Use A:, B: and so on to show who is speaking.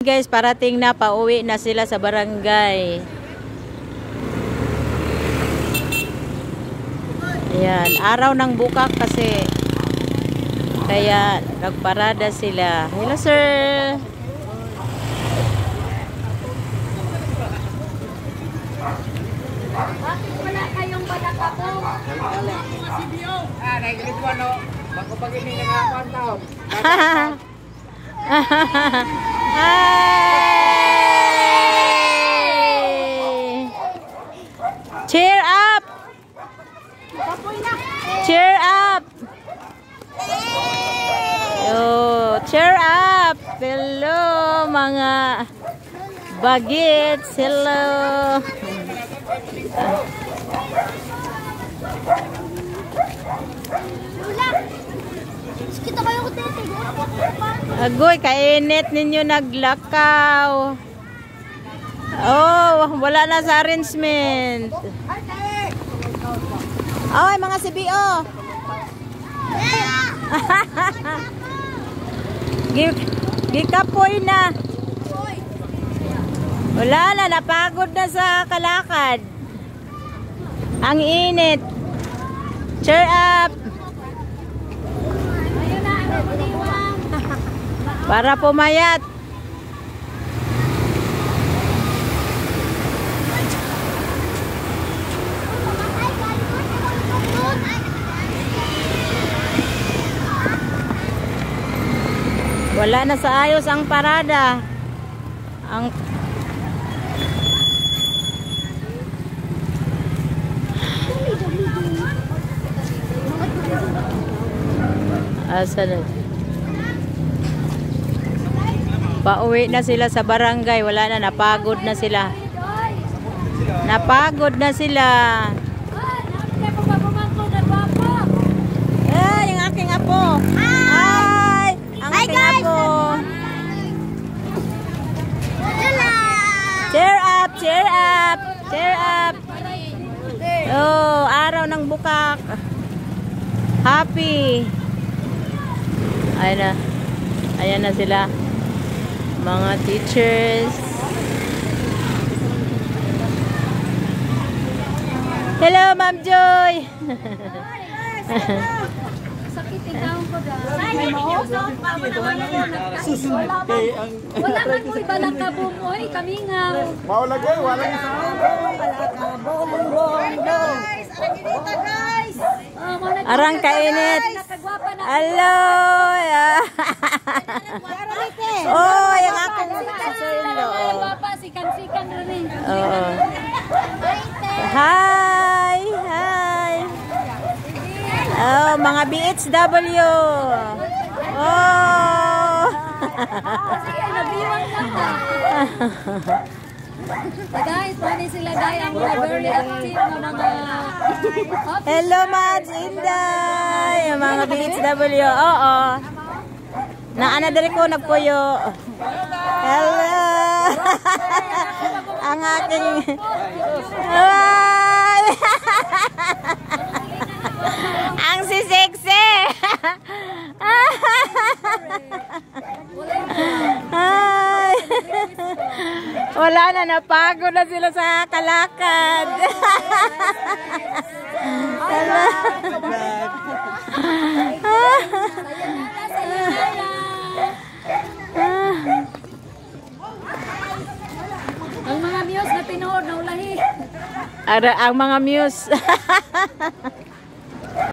A: Guys, parating na, pauwi na sila sa barangay. Ayan, araw ng bukak kasi. Kaya nagparada sila. Hello sir.
B: Bakit wala kayong balakabong?
C: Naigilid ko ano, bago pag hindi nga taon.
A: Hi! Cheer up! Cheer up! Yo, cheer up! Hello mga bagets! Hello!
B: Kita kayo tete.
A: Agoy, kainit ninyo naglakaw. Oh, wala na sa arrangement. Ay, mga CBO. Gikapoy na. Wala na, napagod na sa kalakad. Ang init. Cheer up. Para pumayat. Wala na sa ayos ang parada. Ang asa na? Pauwi na sila sa barangay. Wala na, napagod na sila. Napagod na sila. Ay, ang aking apo. Ay, ang aking apo. Cheer up, cheer up, cheer up. Oh, araw ng bukak. Happy. Ayan na. Ayan na sila. Mga teachers. Hello, Ma'am Joy.
B: Sakit ikaw ko dahil. Wala man mo balakabong. Oy, kami nga.
C: Maulagay, walang
B: Guys,
A: Arang kainit. Hello. Oh, yung aking sasarilo.
B: Papa, sikan-sikan rin.
A: Oo. Hi. Hi. Oh, mga BHW. Oh.
B: Nabiwang lang ka. Guys, paano sila guys ang mga very active na mga
A: Hello, Mads Inday. Yung mga BHW. Oo. Naana dali ko nagpuyo. Hello. Ang aking ang si sexy. Ay. Wala na, napagod na sila sa kalakad. Hello.
B: ang mga muse na tinuod na ulahi.
A: Ang mga muse.